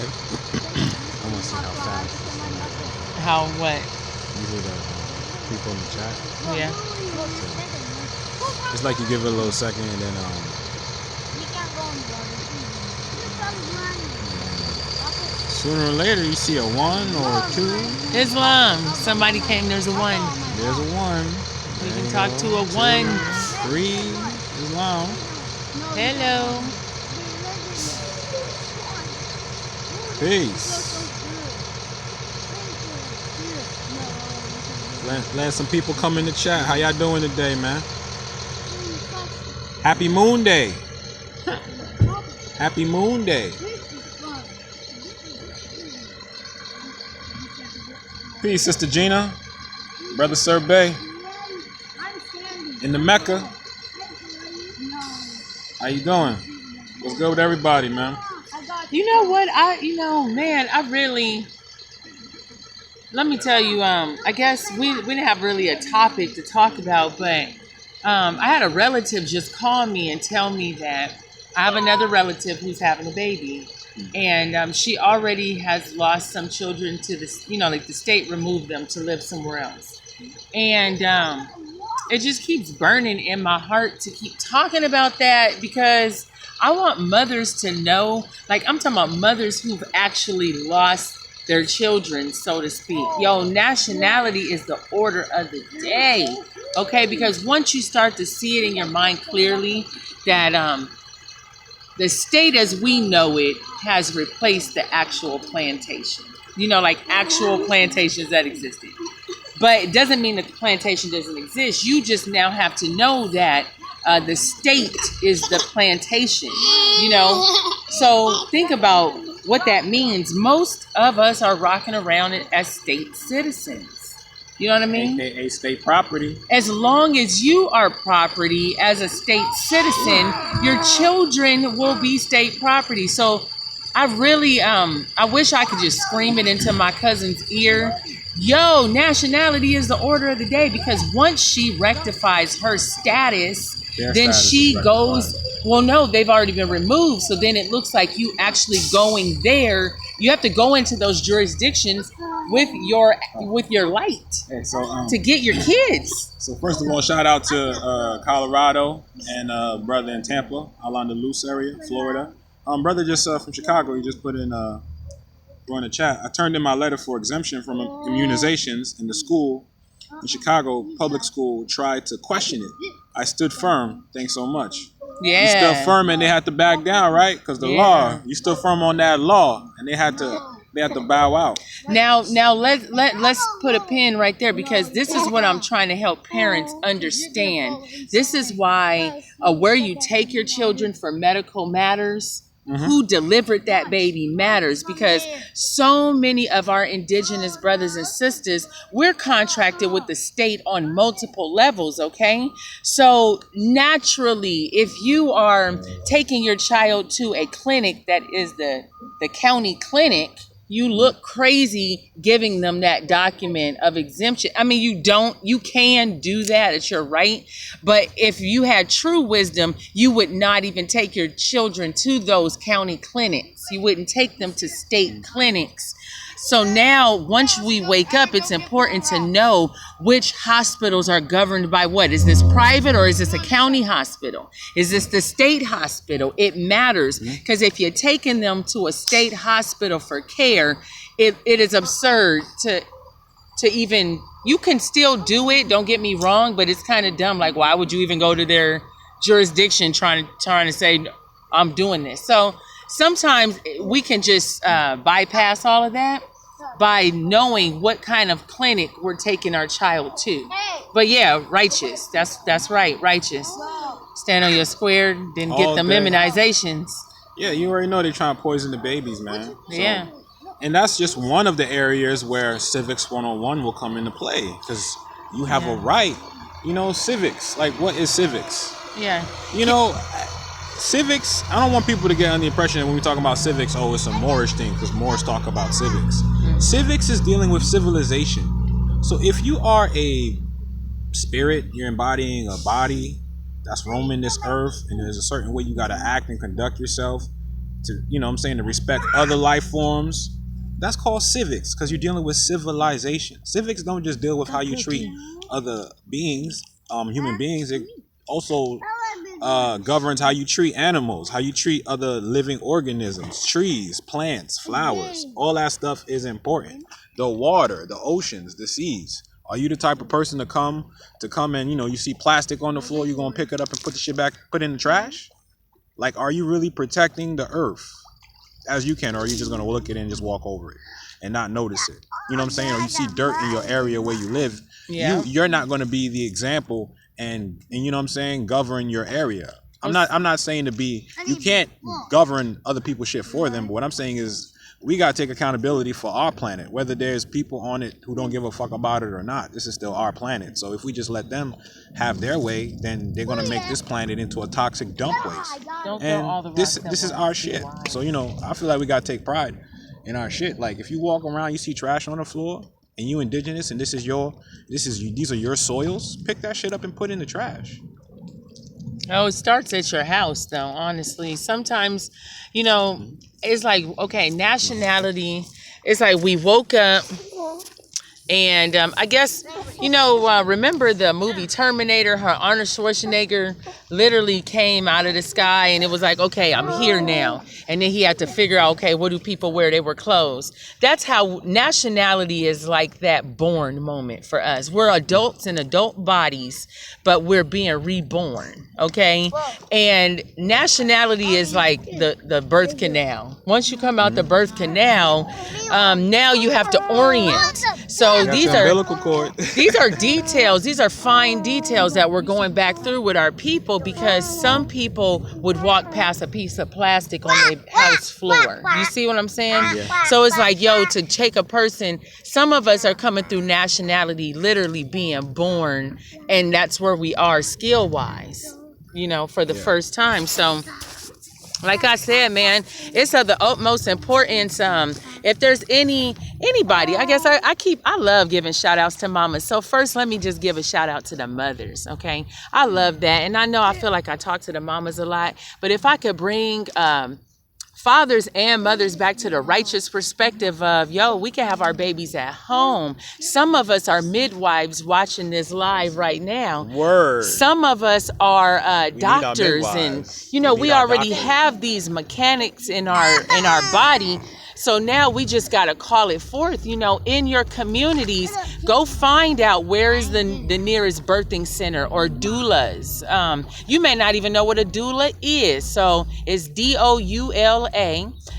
right? I want to see how fast. How what? You hear the people in the chat? Yeah. So, it's like you give it a little second and then sooner or later you see a 1 or 2. Islam. Somebody came. There's a 1. There's a 1. We can talk to a 1. 3 Islam. Hello. Peace. Let some people come in the chat. How y'all doing today, man? Happy Moon Day. Happy Moon Day. Peace, Sister Gina. Brother Serbay. In the Mecca. How you doing? What's good with everybody, man? You know what? Man, let me tell you, I guess we didn't have really a topic to talk about, but I had a relative just call me and tell me that I have another relative who's having a baby, and she already has lost some children to this, like the state removed them to live somewhere else. And it just keeps burning in my heart to keep talking about that, because I want mothers to know, like I'm talking about mothers who've actually lost their children, so to speak. Yo, nationality is the order of the day, okay? Because once you start to see it in your mind clearly that the state as we know it has replaced the actual plantation. Like actual plantations that existed. But it doesn't mean that the plantation doesn't exist. You just now have to know that the state is the plantation, So think about what that means. Most of us are rocking around as state citizens. You know what I mean? AKA state property. As long as you are property as a state citizen, your children will be state property. So I really, I wish I could just scream it into my cousin's ear. Yo, nationality is the order of the day, because once she rectifies her status, then she goes, well, no, they've already been removed. So then it looks like you actually going there. You have to go into those jurisdictions with your light to get your kids. So first of all, shout out to Colorado and brother in Tampa, along the Luce area, Florida. Brother just from Chicago, he just put in the chat. I turned in my letter for exemption from immunizations in the school in Chicago. Public school tried to question it. I stood firm. Thanks so much. Yeah. You stood firm and they had to back down, right? Because the law, you stood firm on that law, and they had to bow out. Now let's put a pin right there, because this is what I'm trying to help parents understand. This is why where you take your children for medical matters. Who delivered that baby matters, because so many of our indigenous brothers and sisters, we're contracted with the state on multiple levels, okay? So naturally, if you are taking your child to a clinic that is the county clinic, you look crazy giving them that document of exemption. I mean, you can do that. It's your right. But if you had true wisdom, you would not even take your children to those county clinics. You wouldn't take them to state clinics. So now, once we wake up, it's important to know which hospitals are governed by what. Is this private or is this a county hospital? Is this the state hospital? It matters, because if you're taking them to a state hospital for care, it is absurd to even, you can still do it, don't get me wrong, but it's kind of dumb. Like, why would you even go to their jurisdiction trying to say, I'm doing this? So sometimes we can just bypass all of that by knowing what kind of clinic we're taking our child to. But yeah, righteous. That's right, righteous. Stand on your square, then get them immunizations. Yeah, you already know they're trying to poison the babies, man. So, yeah. And that's just one of the areas where Civics 101 will come into play, because you have a right. Civics. Like, what is civics? Yeah. Civics, I don't want people to get under the impression that when we talk about civics, it's a Moorish thing, because Moors talk about civics. Civics is dealing with civilization. So if you are a spirit, you're embodying a body that's roaming this earth, and there's a certain way you got to act and conduct yourself, to what I'm saying, to respect other life forms. That's called civics, because you're dealing with civilization. Civics don't just deal with how you treat other beings, human beings. It also governs how you treat animals, how you treat other living organisms, trees, plants, flowers. All that stuff is important. The water, the oceans, the seas. Are you the type of person to come and you see plastic on the floor, you're gonna pick it up and put the shit back, put it in the trash? Like, are you really protecting the earth as you can, or are you just gonna look at it and just walk over it and not notice it? You know what I'm saying? Or you see dirt in your area where you live, you're not gonna be the example and you know what I'm saying, govern your area. I'm not saying you can't govern other people's shit for them, but what I'm saying is we gotta take accountability for our planet, whether there's people on it who don't give a fuck about it or not. This is still our planet. So if we just let them have their way, then they're gonna make this planet into a toxic dump waste. And this is our shit. So I feel like we gotta take pride in our shit. Like, if you walk around, you see trash on the floor, and you indigenous, and these are your soils, pick that shit up and put it in the trash. Oh, it starts at your house, though, honestly. Sometimes, it's like, okay, nationality. It's like we woke up and I guess, remember the movie Terminator, how Arnold Schwarzenegger literally came out of the sky and it was like, okay, I'm here now. And then he had to figure out, okay, what do people wear? They wear clothes. That's how nationality is, like that born moment for us. We're adults in adult bodies, but we're being reborn, okay? And nationality is like the birth canal. Once you come out the birth canal, now you have to orient. So these are details. These are fine details that we're going back through with our people, because some people would walk past a piece of plastic on their house floor. You see what I'm saying? Yeah. So it's like, to take a person, some of us are coming through nationality, literally being born, and that's where we are skill wise, for the first time. So like I said, man, it's of the utmost importance. If there's anybody, I guess I love giving shout outs to mamas. So first, let me just give a shout out to the mothers. Okay. I love that. And I feel like I talk to the mamas a lot, but if I could bring, fathers and mothers back to the righteous perspective of, we can have our babies at home. Some of us are midwives watching this live right now. Word. Some of us are doctors, and we already have these mechanics in our body. So now we just got to call it forth, in your communities. Go find out where is the nearest birthing center or doulas. You may not even know what a doula is. So it's DOULA.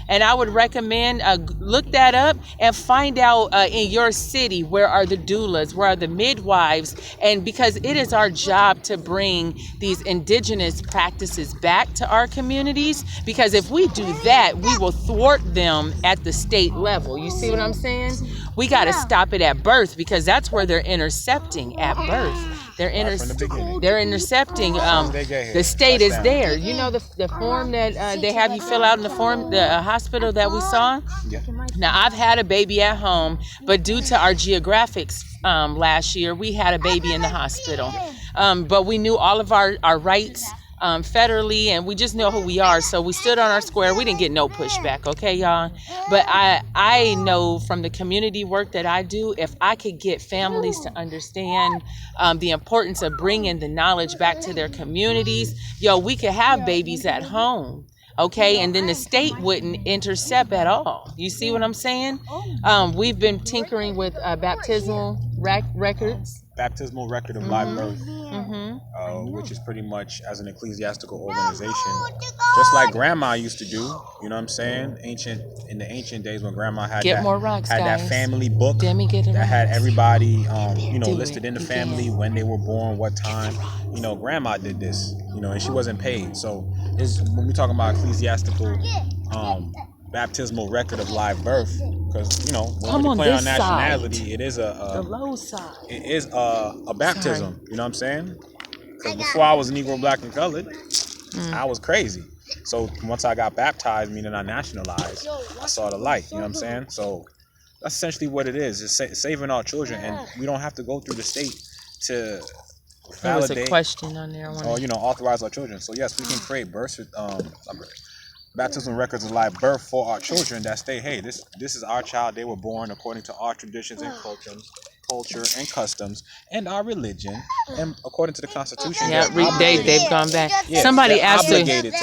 And I would recommend look that up and find out in your city, where are the doulas, where are the midwives? And because it is our job to bring these indigenous practices back to our communities, because if we do that, we will thwart them at the state level. You see what I'm saying? We got to stop it at birth, because that's where they're intercepting at birth. They're intercepting. The state is there. The form that they have you fill out in the form, the hospital that we saw. Yeah. Now, I've had a baby at home, but due to our geographics last year, we had a baby in the hospital. But we knew all of our rights federally, and we just know who we are. So we stood on our square. We didn't get no pushback, okay, y'all? But I know from the community work that I do, if I could get families to understand the importance of bringing the knowledge back to their communities, we could have babies at home. Okay, and then the state wouldn't intercept at all. You see what I'm saying? We've been tinkering with baptismal records. Baptismal record of live birth, which is pretty much as an ecclesiastical organization, just like grandma used to do. You know what I'm saying? In the ancient days, when grandma had that family book that had everybody listed in the family, when they were born, what time. Grandma did this. And she wasn't paid. So when we talk about ecclesiastical baptismal record of live birth, because when we play on nationality, side. It is the low side. It is a baptism. Sorry. You know what I'm saying? Because before I was Negro, Black, and Colored, I was crazy. So once I got baptized, meaning I nationalized, I saw the light. You know what I'm saying? So that's essentially what it is. It's saving our children, and we don't have to go through the state to validate. There was a question on there. Or authorize our children. So yes, we can create Baptism records of live birth for our children that state, hey, this is our child. They were born according to our traditions and culture and customs and our religion, and according to the Constitution. Yeah, they've gone back. Yeah, somebody obligated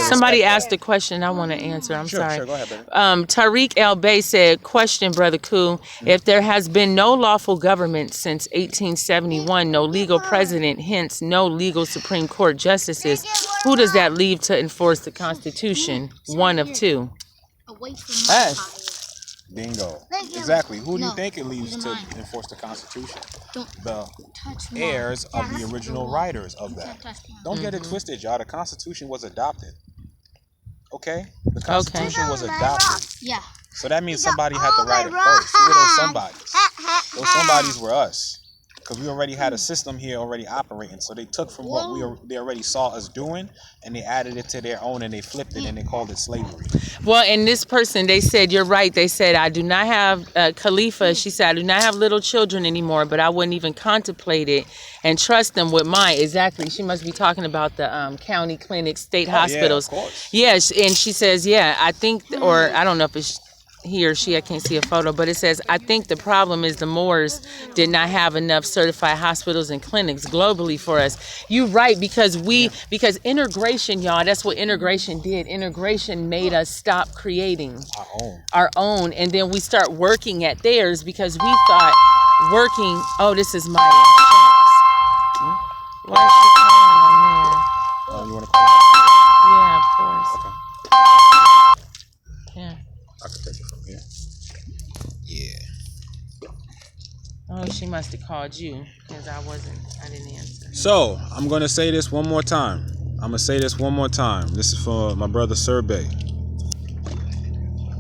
asked a question I want to answer. I'm sorry. Sure, go ahead, baby. Tariq El Bay said, question, Brother Koo, if there has been no lawful government since 1871, no legal president, hence no legal Supreme Court justices, who does that leave to enforce the Constitution? One of two. Us. Bingo. Exactly. Who do you think it leaves to enforce the Constitution? The heirs of the original writers of that. Don't get it twisted, y'all. The Constitution was adopted. Okay? The Constitution was adopted. Yeah. So that means somebody had to write it first. Who were those somebodies? Those somebodies were us. Because we already had a system here already operating. So they took from what they already saw us doing, and they added it to their own, and they flipped it, and they called it slavery. Well, and this person, they said, you're right. They said, I do not have, Khalifa, she said, I do not have little children anymore, but I wouldn't even contemplate it and trust them with mine. Exactly. She must be talking about the county clinics, state hospitals. Yeah, of course. Yes, and she says, yeah, I think, or I don't know if it's he or she, I can't see a photo, but it says, I think the problem is the Moors did not have enough certified hospitals and clinics globally for us. You're right, because because integration, y'all, that's what integration did. Integration made us stop creating our own, and then we start working at theirs because we thought this is my insurance. Why is she calling on there? You want to call it? Yeah, of course. Okay. Yeah. I can take it from here. Yeah. Oh, she must have called you because I didn't answer. So, I'm going to say this one more time. This is for my brother Survey.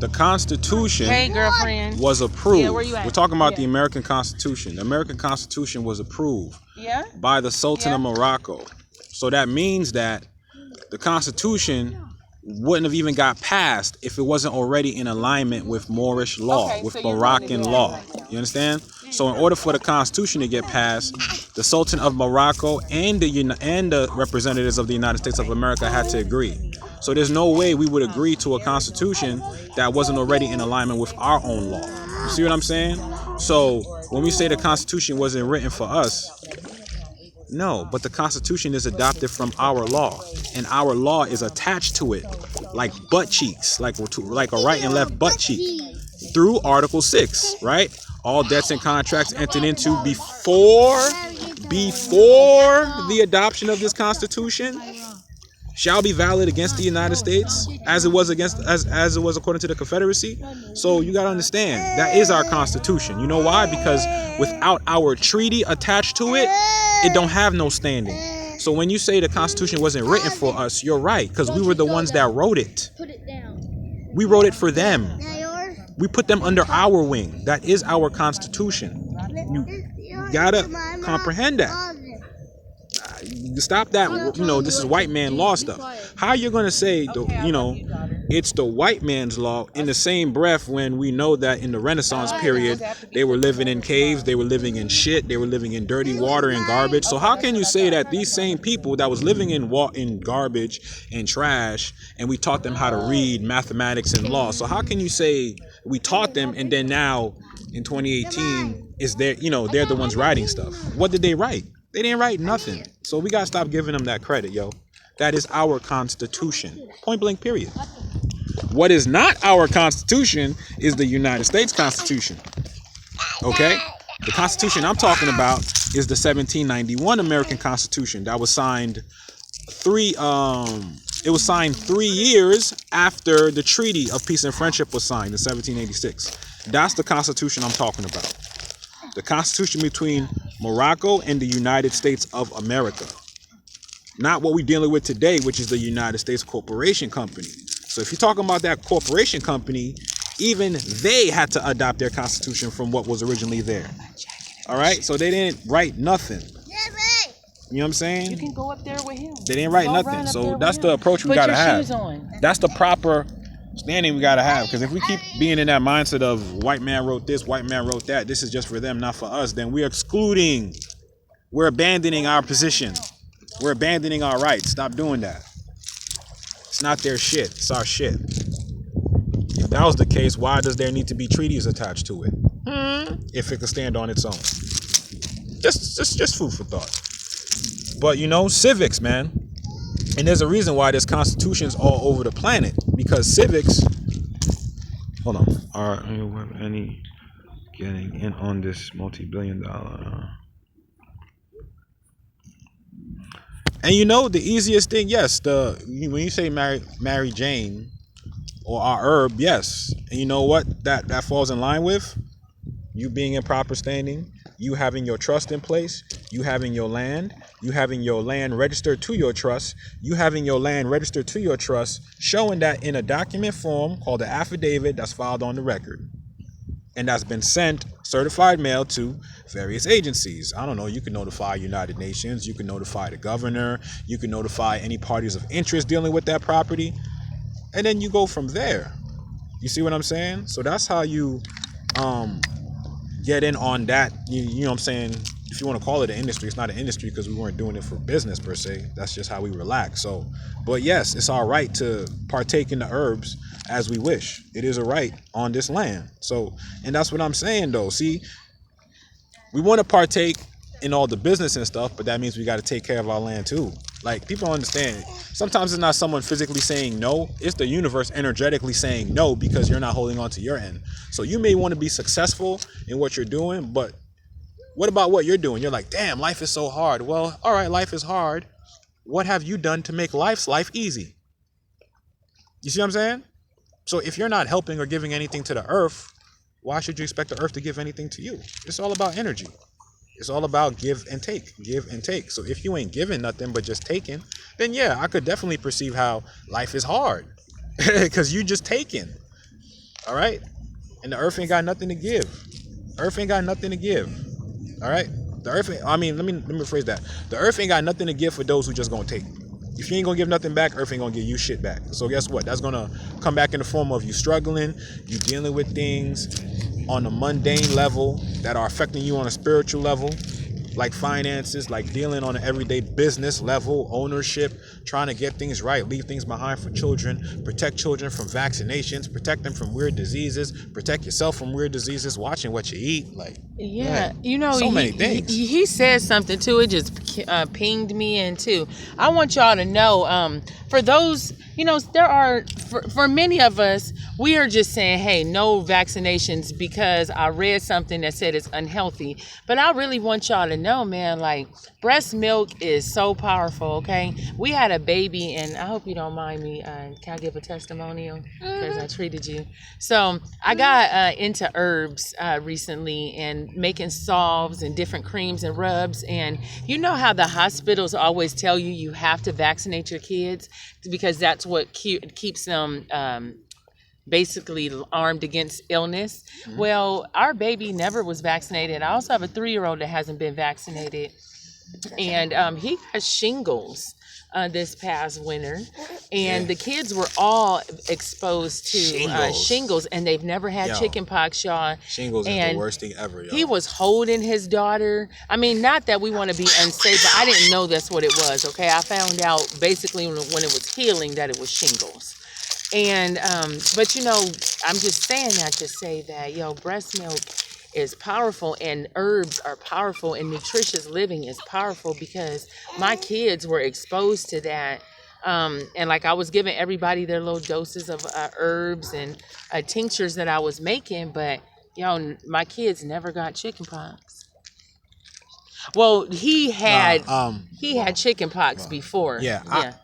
The Constitution was approved. Yeah, where you at? We're talking about the American Constitution. The American Constitution was approved by the Sultan of Morocco. So that means that the Constitution wouldn't have even got passed if it wasn't already in alignment with Moorish law, with Moroccan law. You understand? So in order for the Constitution to get passed, the Sultan of Morocco and the representatives of the United States of America had to agree. So there's no way we would agree to a Constitution that wasn't already in alignment with our own law. You see what I'm saying? So when we say the Constitution wasn't written for us, no, but the Constitution is adopted from our law, and our law is attached to it like butt cheeks, like a right and left butt cheek, through Article 6, right? All debts and contracts entered into before the adoption of this Constitution shall be valid against the United States as it was according to the Confederacy. So you got to understand, that is our Constitution. You know why? Because without our treaty attached to it, it don't have no standing. So when you say the Constitution wasn't written for us, you're right, because we were the ones that wrote it. We wrote it for them. We put them under our wing. That is our Constitution. You gotta comprehend that. Stop that, this is white man law stuff. How you're going to say, it's the white man's law in the same breath when we know that in the Renaissance period, they were living in caves, they were living in shit, they were living in dirty water and garbage. So how can you say that these same people that was living in garbage and trash, and we taught them how to read mathematics and law? So how can you say we taught them, and then now in 2018 they're the ones writing stuff? What did they write? They didn't write nothing. So we gotta stop giving them that credit, yo. That is our Constitution. Point blank, period. What is not our Constitution is the United States Constitution. Okay? The Constitution I'm talking about is the 1791 American Constitution that was signed 3 years after the Treaty of Peace and Friendship was signed in 1786. That's the Constitution I'm talking about. The Constitution between Morocco and the United States of America. Not what we're dealing with today, which is the United States Corporation Company. So if you're talking about that corporation company, even they had to adopt their Constitution from what was originally there. All right? So they didn't write nothing. You know what I'm saying? You can go up there with him. They didn't write nothing. So that's the approach we got to have. That's the proper standing we got to have. Because if we keep being in that mindset of white man wrote this, white man wrote that, this is just for them, not for us, then we're excluding. We're abandoning our position. We're abandoning our rights. Stop doing that. It's not their shit. It's our shit. If that was the case, why does there need to be treaties attached to it? If it can stand on its own. Just food for thought. But civics, man. And there's a reason why there's constitutions all over the planet. Because civics, hold on, are any getting in on this multi-billion-dollar? And the easiest thing, yes, when you say Mary Jane or our herb, yes. And you know what that falls in line with? You being in proper standing, you having your trust in place, you having your land, you having your land registered to your trust, you having your land registered to your trust, showing that in a document form called the affidavit that's filed on the record. And that's been sent certified mail to various agencies. I don't know, you can notify United Nations, you can notify the governor, you can notify any parties of interest dealing with that property. And then you go from there. You see what I'm saying? So that's how you get in on that. You know what I'm saying? If you want to call it an industry, it's not an industry because we weren't doing it for business per se. That's just how we relax. So, but yes, it's our right to partake in the herbs as we wish. It is a right on this land. So, and that's what I'm saying though. See, we want to partake in all the business and stuff, but that means we got to take care of our land too. Like, people don't understand. Sometimes it's not someone physically saying no. It's the universe energetically saying no because you're not holding on to your end. So you may want to be successful in what you're doing, but what about what you're doing? You're like, damn, life is so hard. Well, all right, life is hard. What have you done to make life easy? You see what I'm saying? So if you're not helping or giving anything to the earth, why should you expect the earth to give anything to you? It's all about energy. It's all about give and take. So if you ain't giving nothing but just taking, then yeah, I could definitely perceive how life is hard because you just taking. All right? And the earth ain't got nothing to give. Earth ain't got nothing to give. All right? The earth, let me rephrase that. The earth ain't got nothing to give for those who just gonna take. If you ain't gonna give nothing back, earth ain't gonna give you shit back. So guess what? That's gonna come back in the form of you struggling, you dealing with things on a mundane level that are affecting you on a spiritual level, like finances, like dealing on an everyday business level, ownership, trying to get things right, leave things behind for children, protect children from vaccinations, protect them from weird diseases, protect yourself from weird diseases, watching what you eat. Like, yeah, man, so many things. He said something too. It just pinged me in too. I want y'all to know, for those, there are, for many of us, we are just saying, hey, no vaccinations because I read something that said it's unhealthy. But I really want y'all to know, man, like, breast milk is so powerful, okay? We had a baby, and I hope you don't mind me. Can I give a testimonial? Because I treated you. So I got into herbs recently and making salves and different creams and rubs. And you know how the hospitals always tell you have to vaccinate your kids because that's what keeps them basically armed against illness. Mm-hmm. Well, our baby never was vaccinated. I also have a 3-year-old that hasn't been vaccinated, and he has shingles this past winter, and the kids were all exposed to shingles, and they've never had chicken pox, y'all. Shingles is the worst thing ever, y'all. He was holding his daughter. I mean, not that we want to be unsafe, but I didn't know that's what it was, okay? I found out basically when it was healing that it was shingles. And, but I'm just saying that to say that, breast milk is powerful and herbs are powerful and nutritious living is powerful because my kids were exposed to that. And like I was giving everybody their little doses of herbs and tinctures that I was making, but, my kids never got chicken pox. Well, he had chicken pox before. Yeah.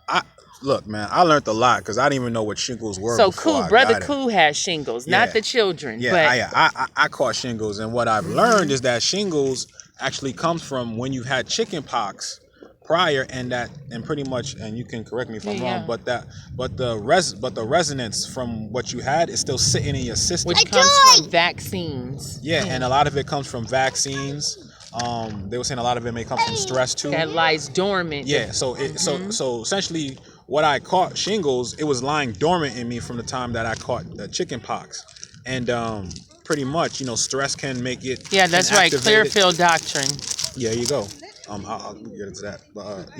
Look, man, I learned a lot because I didn't even know what shingles were. So Brother Koo has shingles, not the children. Yeah, I caught shingles, and what I've learned is that shingles actually comes from when you've had chicken pox prior, and pretty much, and you can correct me if I'm wrong, but the resonance from what you had is still sitting in your system, which comes from vaccines. Yeah, and a lot of it comes from vaccines. They were saying a lot of it may come from stress too. That lies dormant. Yeah, so essentially, what I caught shingles, it was lying dormant in me from the time that I caught the chicken pox, and pretty much, stress can make it. Yeah, that's right. Clearfield doctrine. Yeah, there you go. I'll get into that, but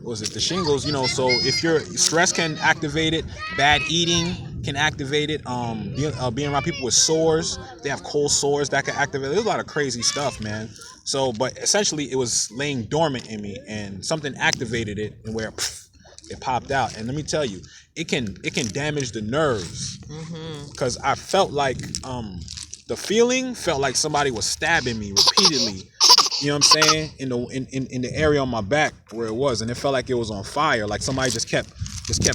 what was it, the shingles, so if your stress can activate it, bad eating can activate it, being around people with sores, they have cold sores that can activate it. There's a lot of crazy stuff, man. So, but essentially it was laying dormant in me, and something activated it, and where it popped out. And let me tell you, it can damage the nerves, because I felt like the feeling felt like somebody was stabbing me repeatedly. You know what I'm saying? In the area on my back where it was, and it felt like it was on fire. Like somebody just kept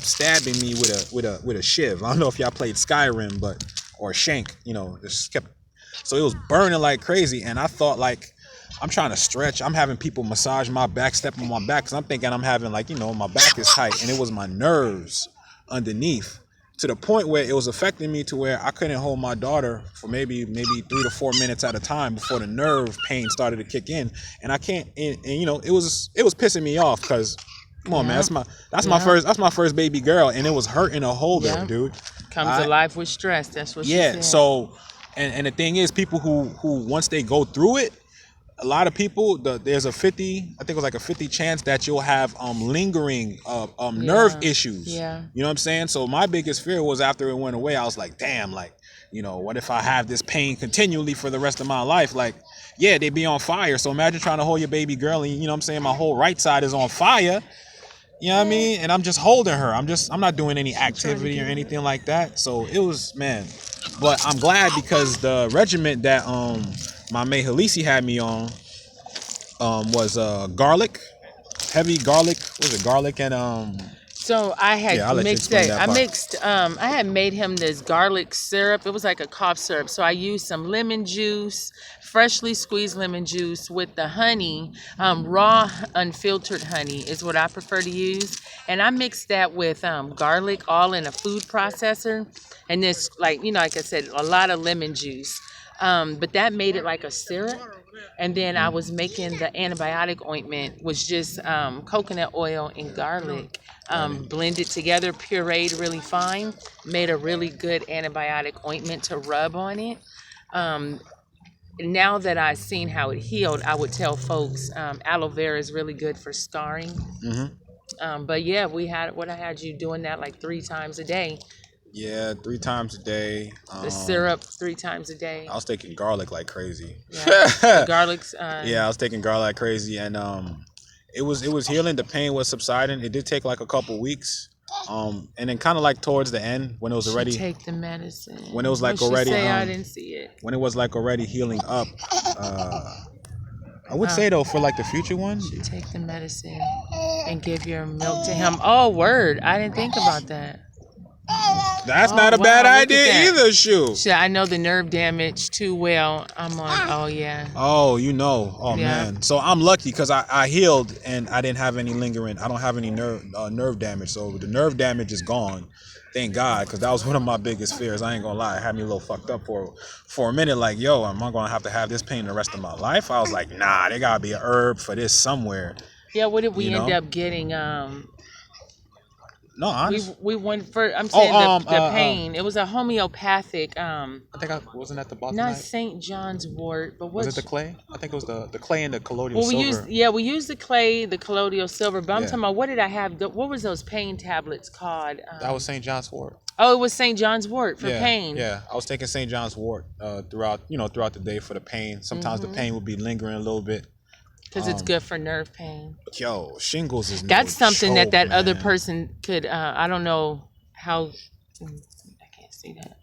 stabbing me with a shiv. I don't know if y'all played Skyrim, or Shank. Just kept. So it was burning like crazy, and I thought like I'm trying to stretch. I'm having people massage my back, step on my back, because I'm thinking I'm having like my back is tight, and it was my nerves underneath. To the point where it was affecting me to where I couldn't hold my daughter for maybe 3 to 4 minutes at a time before the nerve pain started to kick in, and I can't. And it was pissing me off, because come on, man, that's my first baby girl, and it was hurting to hold her, dude. Comes to life with stress. That's what she said. So, and the thing is, people who once they go through it, a lot of people, there's a 50, I think it was like a 50 chance that you'll have lingering nerve issues. Yeah. You know what I'm saying? So my biggest fear was, after it went away, I was like, damn, like, what if I have this pain continually for the rest of my life? Like, yeah, they be on fire. So imagine trying to hold your baby girl, and I'm saying, my whole right side is on fire. You know what I mean? And I'm just holding her. I'm not doing any activity or anything like that. So it was, man. But I'm glad, because the regiment that my mate Halisi had me on was garlic, heavy garlic. Was it garlic and So I had mixed that. I had made him this garlic syrup. It was like a cough syrup. So I used some lemon juice, freshly squeezed lemon juice, with the honey, raw unfiltered honey is what I prefer to use. And I mixed that with garlic, all in a food processor. And this, like I said, a lot of lemon juice. But that made it like a syrup. And then I was making the antibiotic ointment, was just coconut oil and garlic, blended together, pureed really fine, made a really good antibiotic ointment to rub on it. Now that I've seen how it healed, I would tell folks aloe vera is really good for scarring. But yeah, I had you doing that like 3 times a day. Yeah, 3 times a day. The syrup 3 times a day. I was taking garlic like crazy. Yeah, the garlic's. Yeah, I was taking garlic like crazy, and it was healing. The pain was subsiding. It did take like a couple weeks, and then kind of like towards the end, when it was already take the medicine. When it was like What'd already. She say I didn't see it. When it was like already healing up. I would say though, for like the future one, you take the medicine and give your milk to him. Oh, word! I didn't think about that. That's not a bad idea either, shoot. I know the nerve damage too well. I'm on, oh yeah. Oh, man. So I'm lucky, because I healed, and I didn't have any lingering. I don't have any nerve damage. So the nerve damage is gone. Thank God, because that was one of my biggest fears. I ain't gonna lie. It had me a little fucked up for a minute. Like, yo, am I gonna have this pain the rest of my life? I was like, nah, there gotta be a herb for this somewhere. Yeah, what did we end up getting? No, honestly. We went for. I'm saying the pain. It was a homeopathic. I think I wasn't at the bottom. Not St. John's wort, but what was it? The clay? I think it was the clay and the colloidal silver. We used the clay, the colloidal silver. But I'm talking about, what did I have? What was those pain tablets called? That was St. John's wort. Oh, it was St. John's wort for pain. Yeah, I was taking St. John's wort throughout the day for the pain. Sometimes the pain would be lingering a little bit. Because it's good for nerve pain. Yo, shingles is that's something joke, that man. Other person could. I don't know how. I can't see that.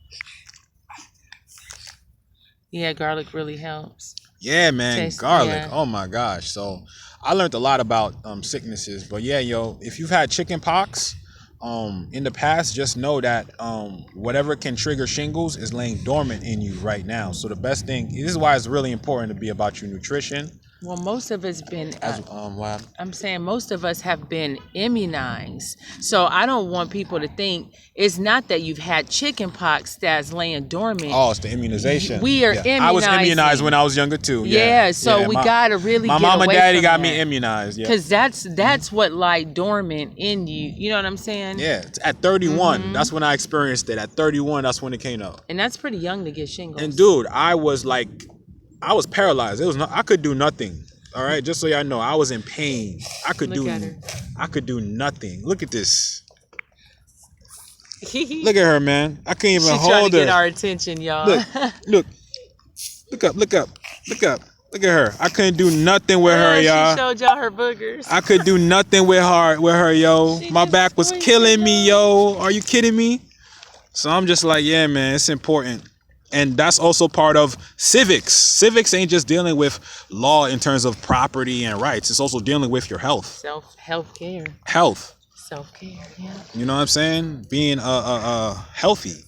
Yeah, garlic really helps. Yeah, man, garlic. Yeah. Oh my gosh. So I learned a lot about sicknesses. But yeah, yo, if you've had chicken pox in the past, just know that whatever can trigger shingles is laying dormant in you right now. So the best thing, this is why it's really important to be about your nutrition. Well, most of us I'm saying most of us have been immunized. So I don't want people to think it's not that you've had chicken pox that's laying dormant. Oh, it's the immunization. We are immunized. I was immunized when I was younger too. So we gotta really my get mom and away daddy from got that. me immunized. Yeah. Because that's what lie dormant in you. You know what I'm saying? Yeah. At 31, that's when I experienced it. At 31, that's when it came out. And that's pretty young to get shingles. And dude, I was paralyzed. I could do nothing. All right, just so y'all know, I was in pain. I could Look at her. do nothing. Look at this. Look at her, man. I can't even She's hold trying to her. get our attention, y'all. Look, look up. Look at her. I couldn't do nothing with her, y'all. She showed y'all her boogers. I could do nothing with her, yo. She My just back was pointed killing me, up. yo. Are you kidding me? So I'm just like, yeah, man, it's important. And that's also part of civics. Civics ain't just dealing with law in terms of property and rights. It's also dealing with your health. Healthcare. Health. Self-care, yeah. You know what I'm saying? Being healthy.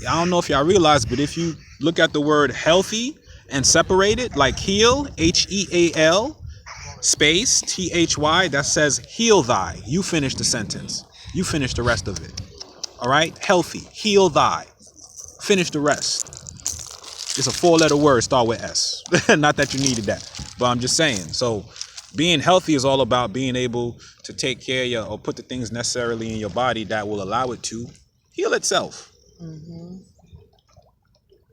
I don't know if y'all realize, but if you look at the word healthy and separate it, like heal, HEAL, space, THY, that says heal thy. You finish the sentence. You finish the rest of it. All right? Healthy, heal thy. Finish the rest. It's a 4-letter word, start with S. Not that you needed that, but I'm just saying. So being healthy is all about being able to take care of your, or put the things necessarily in your body that will allow it to heal itself. Mm-hmm.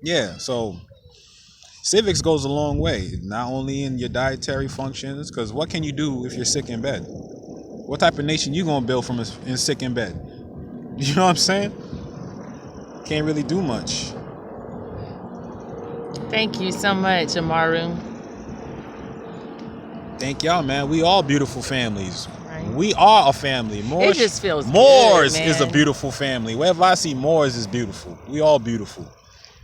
Yeah, so civics goes a long way, not only in your dietary functions, because what can you do if you're sick in bed? What type of nation you gonna build from in sick in bed? You know what I'm saying? Can't really do much. Thank you so much, Amaru. Thank y'all, man. We all beautiful families. Right. We are a family. It just feels Moors good, is a man. beautiful family. Wherever I see Moors is beautiful. We all beautiful.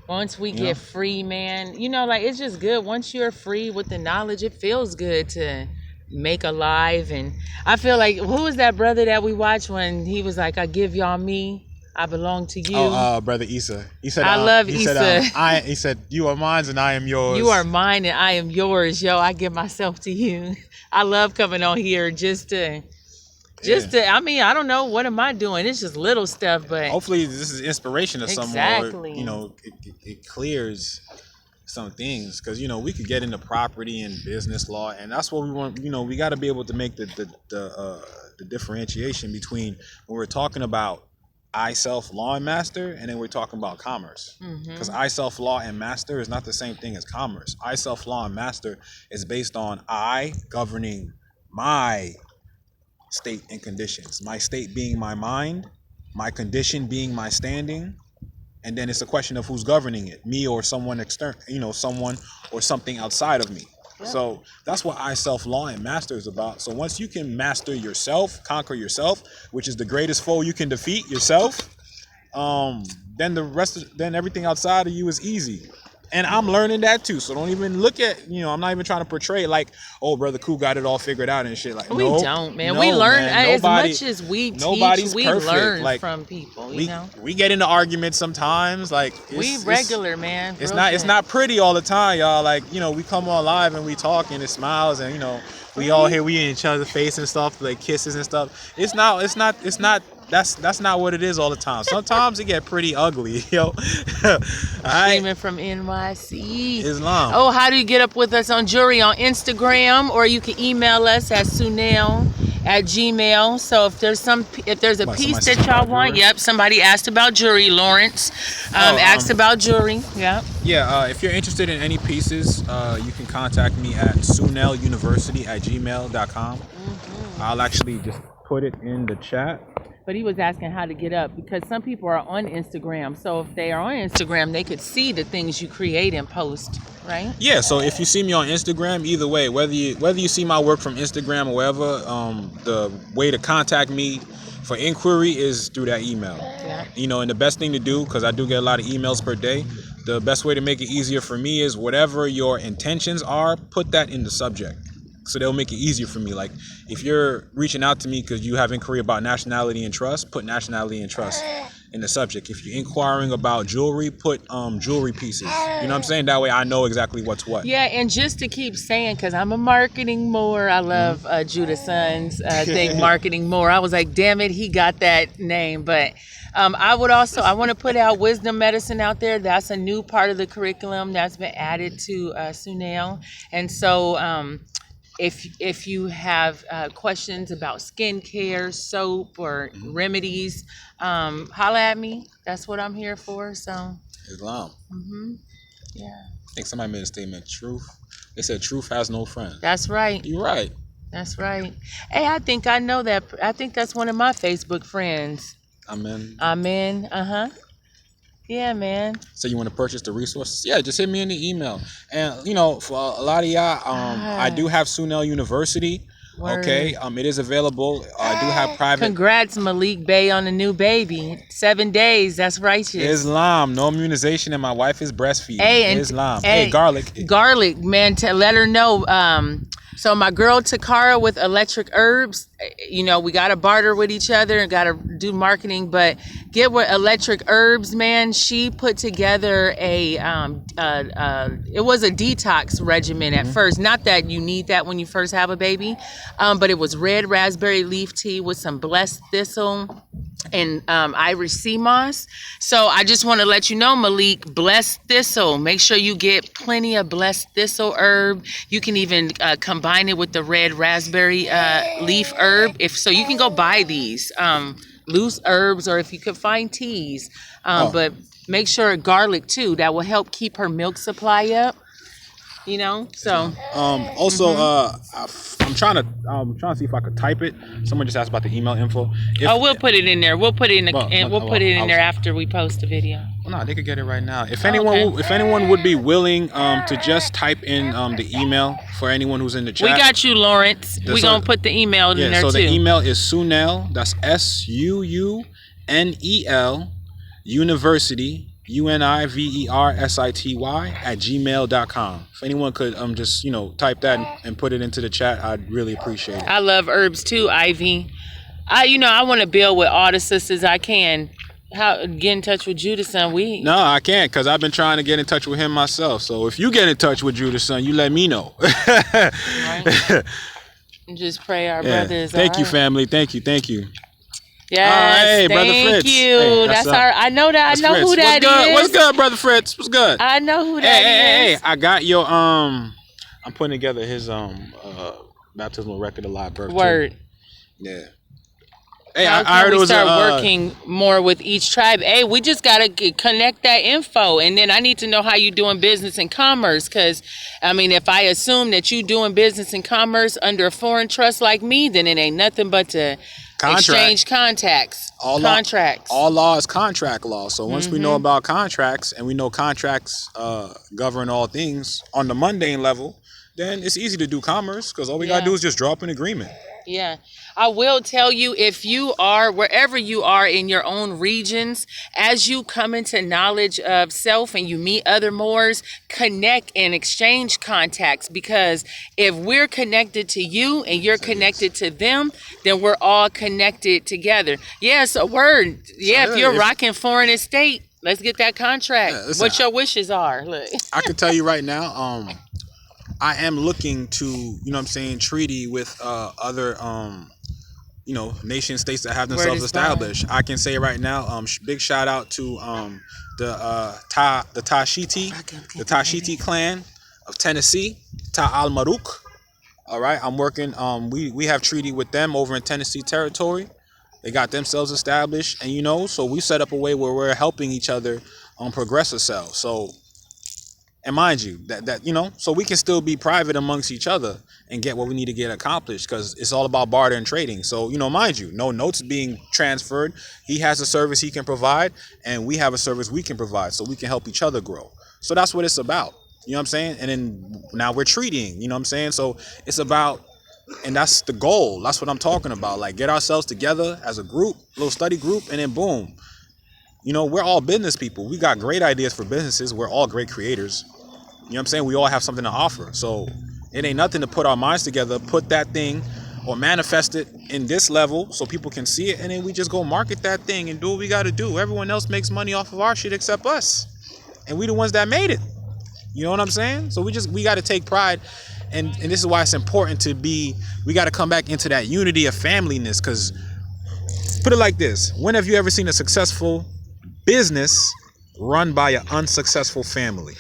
Once we get free, man, like it's just good. Once you're free with the knowledge, it feels good to make alive. And I feel like, who was that brother that we watched when he was like, I give y'all me, I belong to you. Oh, brother Issa. He said, I love Issa. He said, you are mine and I am yours. You are mine and I am yours, yo. I give myself to you. I love coming on here just to, I mean, I don't know, what am I doing? It's just little stuff, but hopefully this is inspiration to someone. Exactly. It clears some things, because we could get into property and business law, and that's what we want. We got to be able to make the differentiation between when we're talking about I, self, law, and master, and then we're talking about commerce. Because I, self, law, and master is not the same thing as commerce. I, self, law, and master is based on I governing my state and conditions. My state being my mind, my condition being my standing, and then it's a question of who's governing it, me or someone external, someone or something outside of me. Yep. So that's what I, self, law, and master is about. So once you can master yourself, conquer yourself, which is the greatest foe you can defeat, yourself, then everything outside of you is easy. And I'm learning that too. So don't even look at, I'm not even trying to portray it like, oh, Brother Cool got it all figured out and shit. Like, we don't, man. We learn as much as we teach. We perfect. Learn from people. We get into arguments sometimes. Like we regular, man. It's not pretty all the time, y'all. Like we come on live and we talk and it smiles and we all here, we in each other's face and stuff, like kisses and stuff. It's not. That's not what it is all the time. Sometimes it get pretty ugly, yo. Streaming from NYC. Islam. Oh, how do you get up with us on Jury on Instagram, or you can email us at sunel@gmail. So if there's a piece that y'all want, somebody asked about Jury. Lawrence asked about Jury. Yep. Yeah. If you're interested in any pieces, you can contact me at suneluniversity@gmail.com. I'll actually just put it in the chat. But he was asking how to get up, because some people are on Instagram. So if they are on Instagram, they could see the things you create and post, right? Yeah. So if you see me on Instagram, either way, whether you see my work from Instagram or wherever, the way to contact me for inquiry is through that email. Yeah. And the best thing to do, because I do get a lot of emails per day, the best way to make it easier for me is whatever your intentions are, put that in the subject. So they'll make it easier for me. Like if you're reaching out to me because you have inquiry about nationality and trust, put nationality and trust in the subject. If you're inquiring about jewelry, put jewelry pieces. You know what I'm saying? That way I know exactly what's what. Yeah, and just to keep saying, because I'm a marketing more. I love Judah Sons thing, marketing more. I was like, damn it, he got that name. But I want to put out wisdom medicine out there. That's a new part of the curriculum that's been added to Sunel. And so if you have questions about skincare, soap, or remedies, holla at me. That's what I'm here for. So Islam. Yeah. think somebody made a statement. Truth. They said truth has no friend. That's right. You're right. That's right. Hey, I think I know that. I think that's one of my Facebook friends. Amen. Amen. Yeah, man. So you want to purchase the resources? Yeah, just hit me in the email. And for a lot of y'all, I do have Sunel University. Word. Okay, it is available. I do have private. Congrats, Malik Bey, on the new baby. 7 days. That's righteous. Islam, no immunization, and my wife is breastfeeding. Hey, and Islam. Hey, garlic. Garlic, man. To let her know. So my girl Takara with Electric Herbs, we gotta barter with each other and gotta do marketing. But get with Electric Herbs, man. She put together it was a detox regimen at first. Not that you need that when you first have a baby, but it was red raspberry leaf tea with some blessed thistle and Irish sea moss. So I just want to let you know, Malik, blessed thistle. Make sure you get plenty of blessed thistle herb. You can even combine it with the red raspberry leaf herb. If so, you can go buy these loose herbs, or if you could find teas. But make sure garlic too. That will help keep her milk supply up. So Also, I'm trying to see if I could type it. Someone just asked about the email info. We'll put it in there. We'll put it in there after we post the video. Well, no, they could get it right now. If anyone would be willing to just type in the email for anyone who's in the chat. We got you, Lawrence. We're gonna put the email in there too. So the email is Sunel. That's SUUNEL University. UNIVERSITY @gmail.com. If anyone could just type that and put it into the chat, I'd really appreciate it. I love herbs too, Ivy. I want to build with all the sisters I can. Get in touch with Judah son? No, I can't, because I've been trying to get in touch with him myself. So if you get in touch with Judah son, you let me know. Right. Just pray our brothers. Thank you, family. Thank you. Yes, hey, Brother thank Fritz. you. Hey, that's our. I know that. I know Fritz. who that is. What's good, Brother Fritz? What's good? I know who that is. Hey, I got your I'm putting together his baptismal record of live birth. Word. Too. Yeah. Hey, I heard it was start working more with each tribe. Hey, we just gotta connect that info, and then I need to know how you doing business and commerce. Because if I assume that you doing business and commerce under a foreign trust like me, then it ain't nothing but to exchange contracts. Contracts. All law is contract law. So once we know about contracts, and we know contracts govern all things on the mundane level, then it's easy to do commerce, because all we gotta do is just draw up an agreement. Yeah. I will tell you, if you are, wherever you are in your own regions, as you come into knowledge of self and you meet other Moors, connect and exchange contacts, because if we're connected to you and you're connected to them, then we're all connected together. Yeah, so word. Yeah, if you're rocking foreign estate, let's get that contract. What your wishes are. Look. I can tell you right now, I am looking to, treaty with other, nation states that have themselves established. I can say right now, big shout out to the Tashiti clan of Tennessee, Ta Al Maruk. All right, I'm working. We have treaty with them over in Tennessee territory. They got themselves established, and so we set up a way where we're helping each other progress ourselves. So. And mind you, that so we can still be private amongst each other and get what we need to get accomplished, because it's all about barter and trading. So, mind you, no notes being transferred. He has a service he can provide, and we have a service we can provide, so we can help each other grow. So that's what it's about. You know what I'm saying? And then now we're treating, you know what I'm saying? So it's about, and that's the goal. That's what I'm talking about. Like, get ourselves together as a group, little study group, and then boom. We're all business people. We got great ideas for businesses. We're all great creators. You know what I'm saying? We all have something to offer. So it ain't nothing to put our minds together, put that thing or manifest it in this level so people can see it. And then we just go market that thing and do what we got to do. Everyone else makes money off of our shit except us. And we the ones that made it. You know what I'm saying? So we got to take pride. And this is why it's important we got to come back into that unity of familyness. Because put it like this. When have you ever seen a successful business run by an unsuccessful family?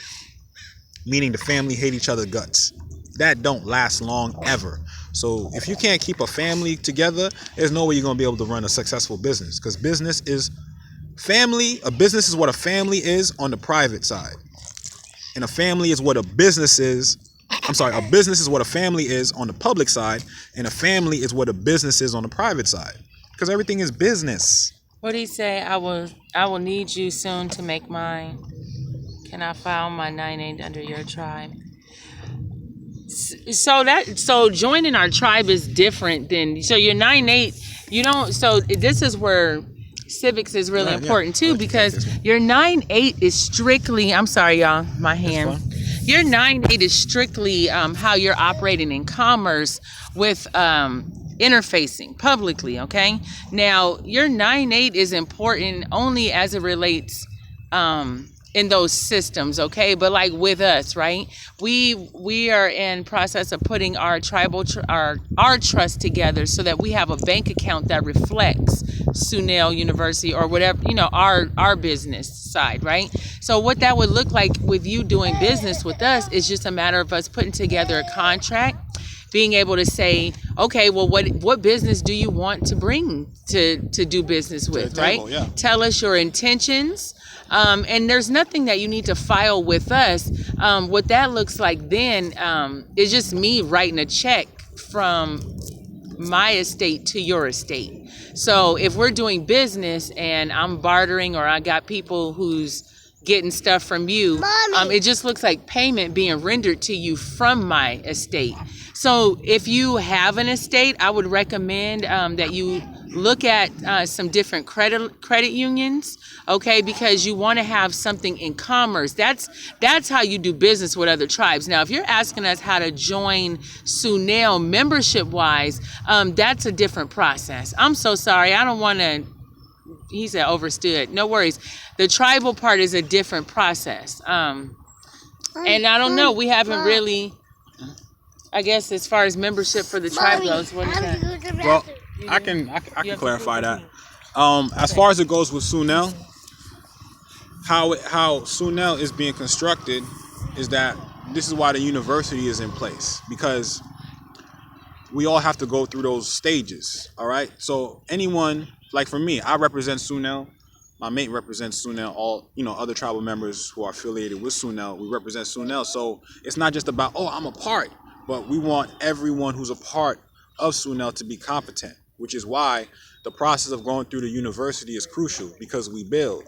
Meaning the family hate each other's guts. That don't last long ever. So if you can't keep a family together, there's no way you're going to be able to run a successful business, because business is family. A business is what a family is on the private side. And a family is what a business is. I'm sorry, a business is what a family is on the public side, and a family is what a business is on the private side. Because everything is business. What did he say? I will need you soon to make mine. Can I file my 9(8) under your tribe? So joining our tribe is different than your 9(8). You don't. So this is where civics is really important too, because your 9(8) is strictly. I'm sorry, y'all. My hand. Your 9(8) is strictly how you're operating in commerce with interfacing publicly. Okay. Now your 9(8) is important only as it relates in those systems, okay? But like with us, right? We are in process of putting our tribal our trust together so that we have a bank account that reflects Sunel University or whatever, our business side, right? So what that would look like with you doing business with us is just a matter of us putting together a contract, being able to say, okay, well, what business do you want to bring to do business with, right? Yeah. Tell us your intentions. And there's nothing that you need to file with us. What that looks like then is just me writing a check from my estate to your estate. So if we're doing business and I'm bartering or I got people who's getting stuff from you, it just looks like payment being rendered to you from my estate. So if you have an estate, I would recommend that you look at some different credit unions, okay, because you want to have something in commerce. That's how you do business with other tribes. Now, if you're asking us how to join Sunel membership-wise, that's a different process. I'm so sorry. I don't want to, he said overstood. No worries. The tribal part is a different process. And I don't know. We haven't really, I guess, as far as membership for the tribe goes, what is that? Well, I can clarify that. As far as it goes with Sunel, how Sunel is being constructed is that this is why the university is in place, because we all have to go through those stages. All right. So anyone, like for me, I represent Sunel. My mate represents Sunel. All other tribal members who are affiliated with Sunel, we represent Sunel. So it's not just about I'm a part, but we want everyone who's a part of Sunel to be competent, which is why the process of going through the university is crucial, because we build.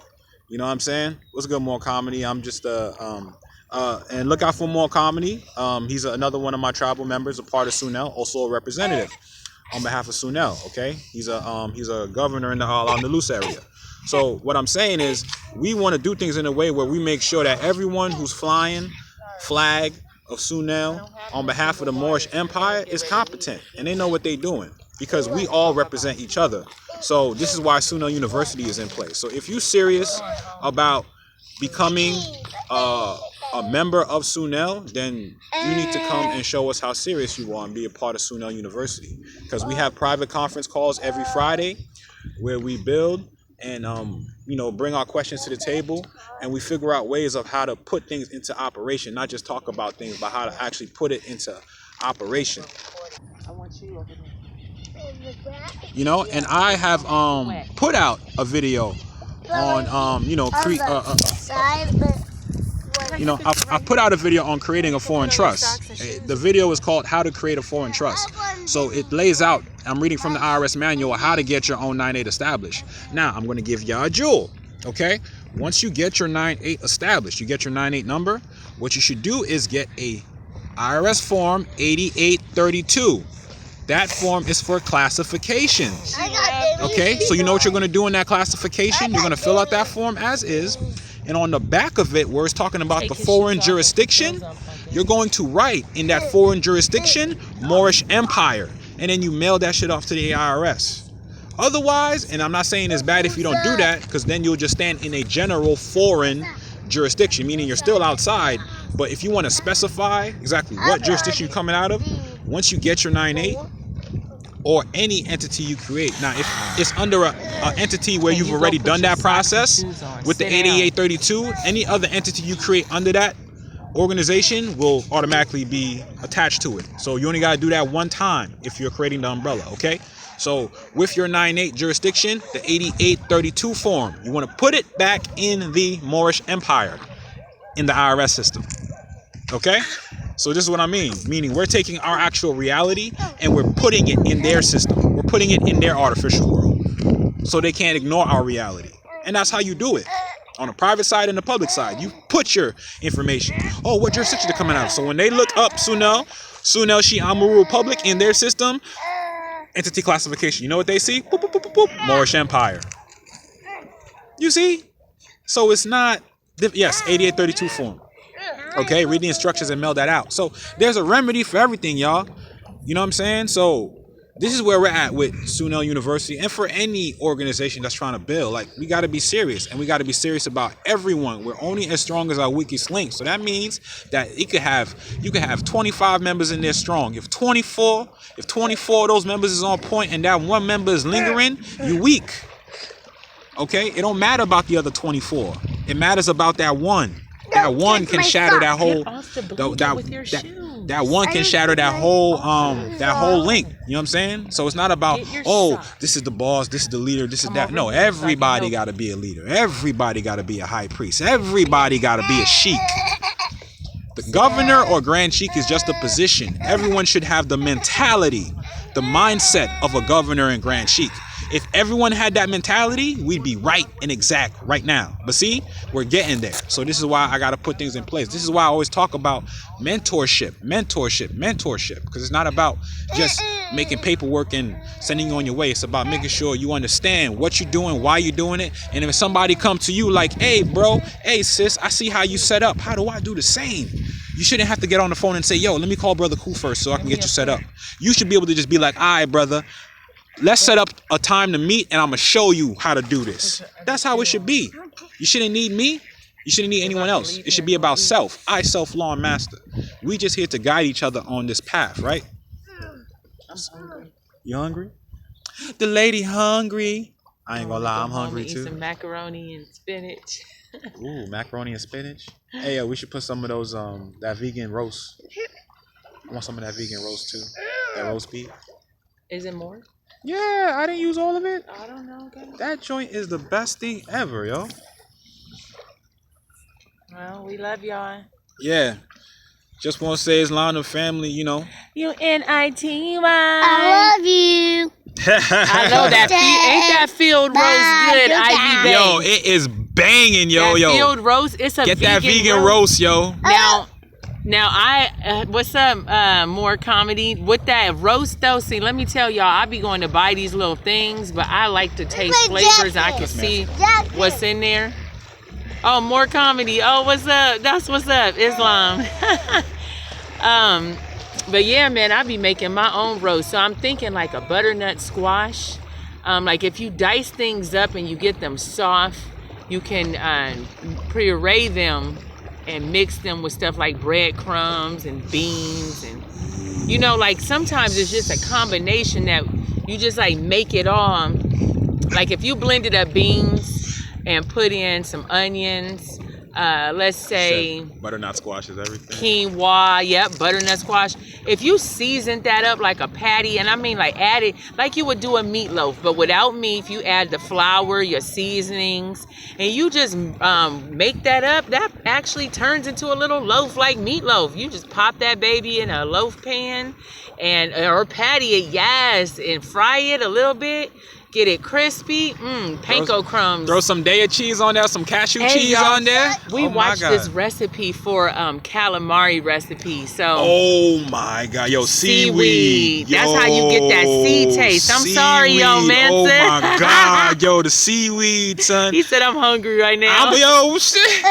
You know what I'm saying? What's good, More Comedy? I'm just and look out for More Comedy. He's another one of my tribal members, a part of Sunel, also a representative on behalf of Sunel. Okay, he's a governor in the Al-Andalus area. So what I'm saying is, we want to do things in a way where we make sure that everyone who's flying flag of Sunel on behalf of the Moorish Empire is competent and they know what they're doing, because we all represent each other. So this is why Sunel University is in place. So if you're serious about becoming a member of Sunel, then you need to come and show us how serious you are and be a part of Sunel University, because we have private conference calls every Friday where we build and bring our questions to the table, and we figure out ways of how to put things into operation, not just talk about things, but how to actually put it into operation. And I have put out a video on I put out a video on creating a foreign trust. The video is called How to Create a Foreign Trust. So it lays out, I'm reading from the IRS manual, how to get your own 9(8) established. Now I'm going to give y'all a jewel. Okay, once you get your 9(8) established, you get your 9(8) number, what you should do is get a IRS form 8832. That form is for classifications. Okay, so you know what you're going to do in that classification? You're going to fill out that form as is, and on the back of it, where it's talking about the foreign jurisdiction, you're going to write in that foreign jurisdiction, Moorish Empire, and then you mail that shit off to the IRS. Otherwise, and I'm not saying it's bad if you don't do that, because then you'll just stand in a general foreign jurisdiction, meaning you're still outside. But if you want to specify exactly what jurisdiction you're coming out of, once you get your 9(8), or any entity you create. Now, if it's under an entity where you've already done that process with the 8832, any other entity you create under that organization will automatically be attached to it. So you only got to do that one time if you're creating the umbrella, okay? So with your 9(8) jurisdiction, the 8832 form, you want to put it back in the Moorish Empire in the IRS system. Okay? So this is what I mean. Meaning we're taking our actual reality and we're putting it in their system. We're putting it in their artificial world. So they can't ignore our reality. And that's how you do it. On the private side and the public side, you put your information. Oh, what jurisdiction they're coming out of? So when they look up Sunel Shi Amuru Republic in their system, entity classification, you know what they see? Boop, boop, boop, boop, boop. Moorish Empire. You see? So it's not, yes, 8832 form. Okay, read the instructions and mail that out. So there's a remedy for everything, y'all. You know what I'm saying? So this is where we're at with Sunel University and for any organization that's trying to build. Like, we got to be serious, and we got to be serious about everyone. We're only as strong as our weakest link. So that means that you could have 25 members in there strong. If 24 of those members is on point and that one member is lingering, you weak. Okay? It don't matter about the other 24. It matters about that one. That one can shatter that whole that one can shatter that whole link. You know what I'm saying? So it's not about, oh, this is the boss, this is the leader, this is that. No, everybody got to be a leader. Everybody got to be a high priest. Everybody got to be a sheik. The governor or grand sheik is just a position. Everyone should have the mentality, the mindset of a governor and grand sheik. If everyone had that mentality, we'd be right and exact right now. But see, we're getting there. So this is why I got to put things in place. This is why I always talk about mentorship. Because it's not about just making paperwork and sending you on your way. It's about making sure you understand what you're doing, why you're doing it. And if somebody comes to you like, hey, bro, hey, sis, I see how you set up. How do I do the same? You shouldn't have to get on the phone and say, yo, let me call Brother Cool first so I can get you set up. You should be able to just be like, all right, brother, let's set up a time to meet and I'm going to show you how to do this. That's how it should be. You shouldn't need me. You shouldn't need anyone else. It should be about self. I, self, law, and master. We just here to guide each other on this path, right? I'm hungry. You hungry? The lady hungry. I ain't gonna lie, I'm hungry too. Eat some macaroni and spinach. Ooh, macaroni and spinach. Hey, we should put some of those that vegan roast. I want some of that vegan roast too. That roast beef. Is it more? Yeah, I didn't use all of it. I don't know. Okay. That joint is the best thing ever, yo. Well, we love y'all. Yeah. Just want to say Islam and family, you know. UNITY. I love you. I know that. Ain't that field roast good, Ivy Bay? Yo, it is banging, yo, that yo. Field roast. It's a Get that vegan roast, yo. Now what's up? More comedy with that roast though. See, let me tell y'all, I be going to buy these little things, but I like to taste flavors. I can see what's in there. Oh, more comedy. Oh, what's up? That's what's up, Islam. But yeah, man, I be making my own roast. So I'm thinking like a butternut squash. Like if you dice things up and you get them soft, you can puree them and mix them with stuff like breadcrumbs and beans. And, you know, like sometimes it's just a combination that you just like make it all. Like if you blended up beans and put in some onions, let's say butternut squash is everything. Quinoa, yep, butternut squash. If you seasoned that up like a patty, and I mean like add it like you would do a meatloaf, but without meat, you add the flour, your seasonings, and you just make that up, that actually turns into a little loaf like meatloaf. You just pop that baby in a loaf pan or patty it, yes, and fry it a little bit. Get it crispy, panko crumbs. Throw some Daya cheese on there, some cashew cheese on there. We watched this recipe for calamari recipe. So oh my God, yo, seaweed. That's how you get that sea taste. I'm sorry, yo, man. Oh my God, yo, the seaweed, son. He said I'm hungry right now. Yo, shit.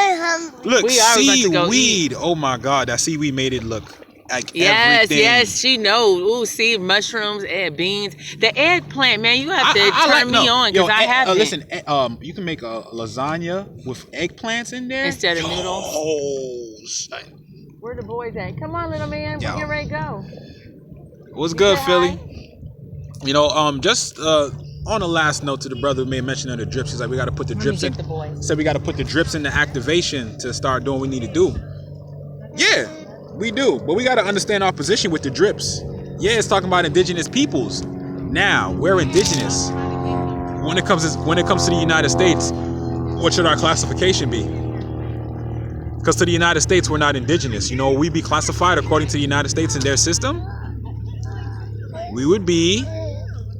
Look, we are seaweed. about to go eat. Oh my God, that seaweed made it look like everything. Yes, she knows. Ooh, see, mushrooms, beans, the eggplant, man. You have to turn me on because I haven't. Listen, you can make a lasagna with eggplants in there instead of noodles. Oh, where the boys at? Come on, little man. We're getting ready to go. What's good, Philly? You know, just on the last note to the brother who made mention of the drips, he's like, we got to put the drips in. Said we got to put the drips into activation to start doing what we need to do. Yeah. We do, but we got to understand our position with the drips. Yeah, it's talking about indigenous peoples. Now, we're indigenous. When it comes to the United States, what should our classification be? Because to the United States, we're not indigenous. You know, we be classified according to the United States in their system. We would be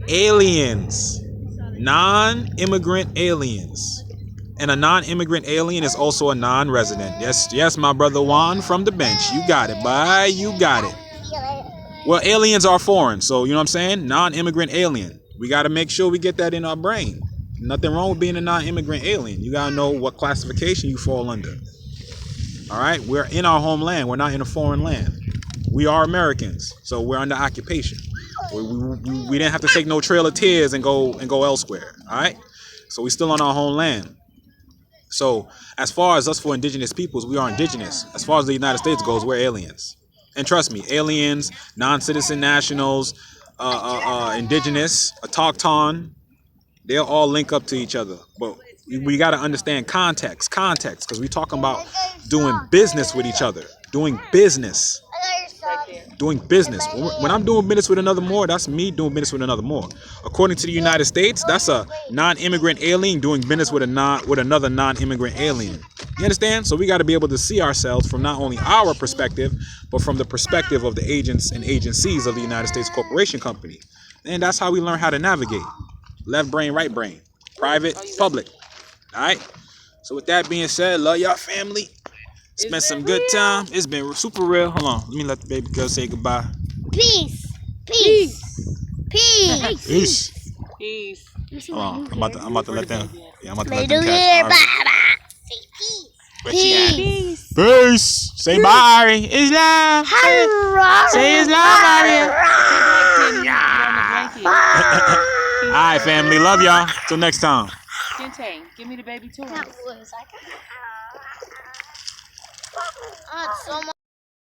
aliens, non-immigrant aliens. And a non-immigrant alien is also a non-resident. Yes, my brother Juan from the bench. You got it, bye. You got it. Well, aliens are foreign, so you know what I'm saying? Non-immigrant alien. We got to make sure we get that in our brain. Nothing wrong with being a non-immigrant alien. You got to know what classification you fall under. All right? We're in our homeland. We're not in a foreign land. We are Americans, so we're under occupation. We didn't have to take no Trail of Tears and go elsewhere. All right? So we're still on our homeland. So as far as us for indigenous peoples, we are indigenous. As far as the United States goes, we're aliens. And trust me, aliens, non-citizen nationals, indigenous, autochthon, they'll all link up to each other. But we got to understand context, because we're talking about doing business with each other, doing business. When I'm doing business with another Moor, that's me doing business with another Moor. According to the United States, that's a non-immigrant alien doing business with another non-immigrant alien. You understand? So we got to be able to see ourselves from not only our perspective, but from the perspective of the agents and agencies of the United States Corporation Company. And that's how we learn how to navigate. Left brain, right brain. Private, public. All right? So with that being said, love y'all family. Spent some good time. It's been super real. Hold on. Let me let the baby girl say goodbye. Peace. Peace. Peace. Peace. Peace. Hold on. I'm about to let them. Yeah, I'm about to let Little them here, catch. Baba. Say peace. Where she at? Peace. Peace. Say bye. Islam. Say Islam, Maria. All right, family. Love y'all. Till next time. Kente, give me the baby toy. So much.